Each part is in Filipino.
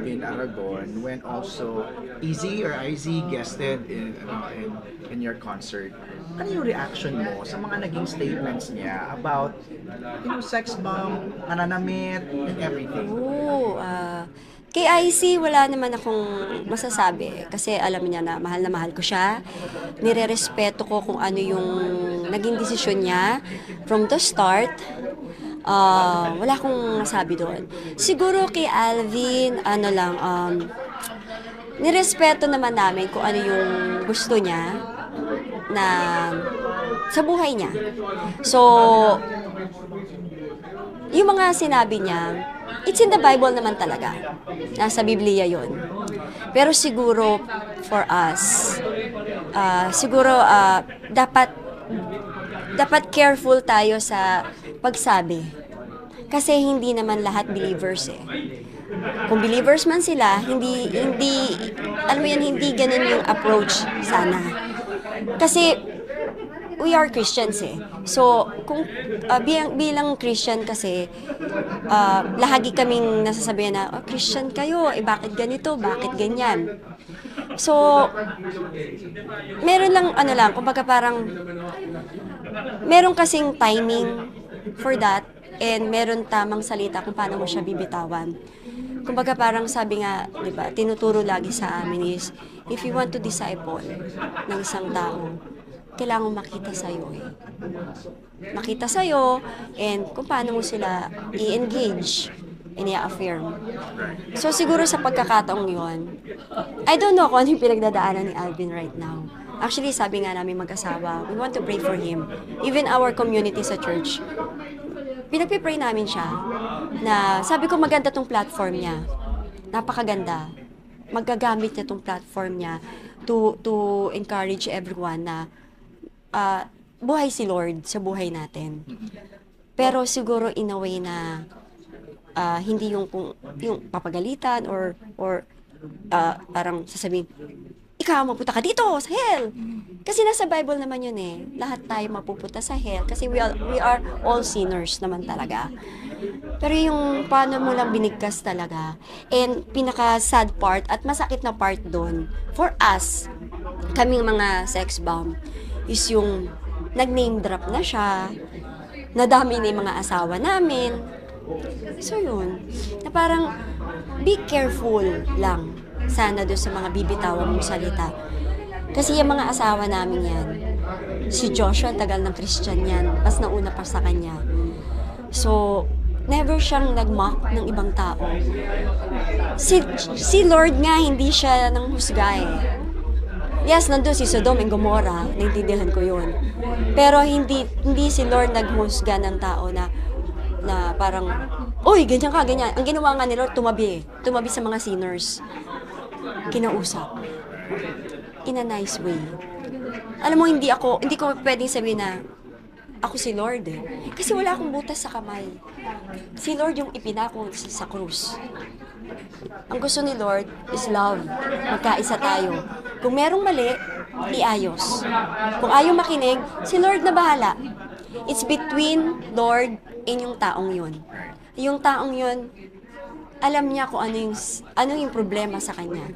Alvin Aragon when also Easy or IZ guested in your concert. Ano yung reaction mo sa mga naging statements niya about sex bomb, nananamit, and everything? Oo, kay IC wala naman akong masasabi kasi alam niya na mahal ko siya. Nirerespeto ko kung ano yung naging desisyon niya from the start. Wala akong masabi doon. Siguro kay Alvin, ano lang, nirespeto naman namin kung ano yung gusto niya na sa buhay niya. So, yung mga sinabi niya, it's in the Bible naman talaga. Nasa Biblia yon. Pero siguro, for us, siguro dapat careful tayo sa pagsabi. Kasi hindi naman lahat believers eh. Kung believers man sila, alam mo yan, hindi ganun yung approach sana. Kasi, we are Christians eh. So, kung bilang Christian kasi, lahagi kaming nasasabihan na, oh, Christian kayo, eh bakit ganito, bakit ganyan? So, meron lang, kumbaga parang, meron kasing timing for that, and meron tamang salita kung paano mo siya bibitawan. Kumbaga parang sabi nga, di ba, tinuturo lagi sa amin is, if you want to disciple ng isang tao, kailangan makita sa'yo eh. Makita sa'yo, and kung paano mo sila i-engage and i-affirm. So siguro sa pagkakataong yon, I don't know kung ano yung pinagdadaanan ni Alvin right now. Actually, sabi nga namin mag-asawa, we want to pray for him. Even our community sa church, pinagpipray namin siya na sabi ko maganda tong platform niya. Napakaganda. Magagamit niya tong platform niya to encourage everyone na buhay si Lord sa buhay natin. Pero siguro in a way na hindi yung papagalitan or parang sasabihin, ikaw mapunta ka dito sa hell. Kasi nasa Bible naman yun eh. Lahat tayo mapupunta sa hell kasi we are all sinners naman talaga. Pero yung paano mo lang binigkas talaga, and pinaka-sad part at masakit na part doon, for us, kaming mga sex bomb, is yung nag-name drop na siya, nadami na yung mga asawa namin. So yun, na parang be careful lang sana doon sa mga bibitawan mong salita. Kasi yung mga asawa namin yan, si Joshua, tagal ng Christian yan, mas nauna pa sa kanya. So, never siyang nag-mock ng ibang tao. Si Lord nga, hindi siya nang husga eh. Yes, nandun si Sodom and Gomorrah, naintindihan ko yun. Pero hindi si Lord naghusga ng tao na parang, uy, ganyan ka, ganyan. Ang ginawa nga ni Lord, tumabi sa mga sinners. Kinausap. In a nice way. Alam mo, hindi ko pwedeng sabihin na, ako si Lord eh. Kasi wala akong butas sa kamay. Si Lord yung ipinako sa krus. Ang gusto ni Lord is love. Magkaisa tayo. Kung merong mali, iayos. Kung ayaw makinig, si Lord na bahala. It's between Lord and yung taong yun. Yung taong yun, alam niya kung ano yung problema sa kanya.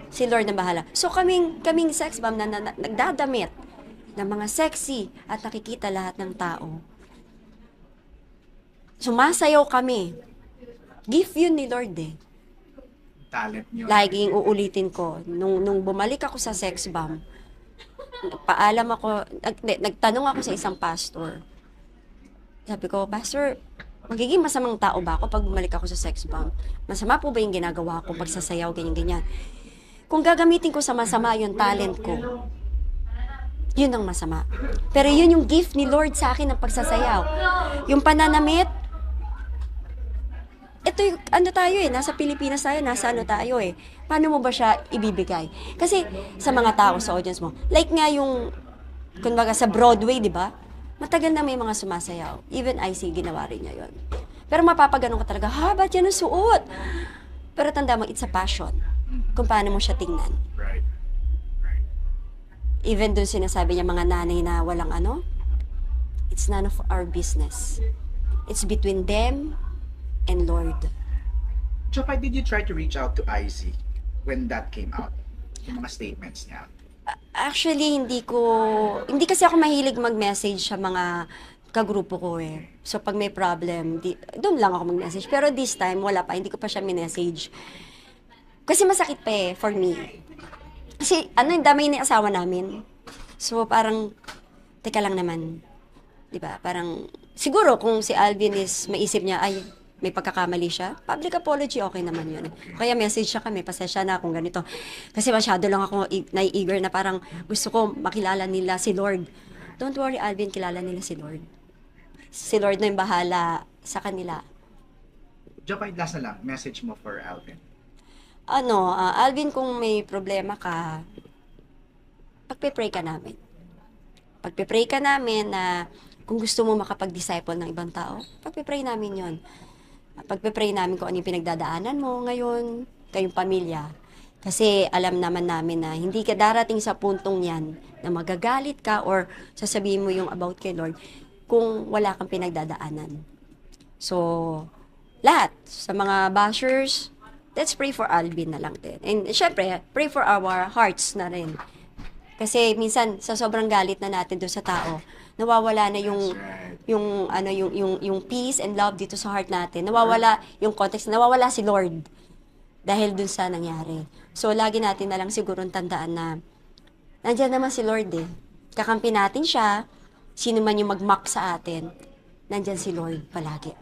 Si Lord na bahala. So kaming sex bomb na nagdadamit ng mga sexy at nakikita lahat ng tao. Sumasayaw kami. Gift yun ni Lord eh. Talent niyo. Laging uulitin ko, nung bumalik ako sa sex bomb, nagtanong ako sa isang pastor. Sabi ko, Pastor, magiging masamang tao ba ako pag bumalik ako sa sex bomb? Masama po ba yung ginagawa ko pagsasayaw, ganyan-ganyan? Kung gagamitin ko sa masama yung talent ko, yun ang masama. Pero yun yung gift ni Lord sa akin ng pagsasayaw. Yung pananamit, ito yung, tayo eh, nasa Pilipinas tayo, nasa tayo eh. Paano mo ba siya ibibigay? Kasi sa mga tao, sa audience mo, like nga yung, kumbaga sa Broadway, di ba? Matagal na may mga sumasayaw. Even IC, ginawa rin niya yun. Pero mapapaganon ka talaga, ba't yan ang suot? Pero tanda mo, it's a passion. Kung paano mo siya tingnan. Right. Even dun sinasabi niya mga nanay na walang it's none of our business. It's between them and Lord. Tsaka, did you try to reach out to IZ when that came out? Yung mga statements niya. Actually, hindi kasi ako mahilig mag-message sa mga kagrupo ko eh. So, pag may problem, doon lang ako mag-message. Pero this time, wala pa, hindi ko pa siya minessage. Kasi masakit pa eh, for me. Kasi, yung dami ni asawa namin. So, parang, teka lang naman. 'Di ba? Parang, siguro kung si Alvin is maisip niya, ay, may pagkakamali siya, public apology, okay naman yun. Kaya message siya kami, pasensya na kung ganito. Kasi masyado lang ako nai-eager na parang gusto ko makilala nila si Lord. Don't worry, Alvin, kilala nila si Lord. Si Lord na yung bahala sa kanila. Tsaka, last na lang, message mo for Alvin. Alvin, kung may problema ka, pagpe-pray ka namin. Pagpe-pray ka namin na kung gusto mo makapag-disciple ng ibang tao, pagpe-pray namin yon. Pagpe-pray namin kung ano yung pinagdadaanan mo ngayon, kayong pamilya. Kasi alam naman namin na hindi ka darating sa puntong yan na magagalit ka or sasabihin mo yung about kay Lord kung wala kang pinagdadaanan. So, lahat, sa mga bashers, let's pray for Alvin na lang din. And syempre, pray for our hearts na rin. Kasi minsan, sa sobrang galit na natin doon sa tao, nawawala na yung yung peace and love dito sa heart natin. Nawawala yung context, nawawala si Lord dahil dun sa nangyari. So lagi natin na lang sigurong tandaan na nandiyan naman si Lord eh. Kakampi natin siya, sino man yung mag-mock sa atin, nandiyan si Lord palagi.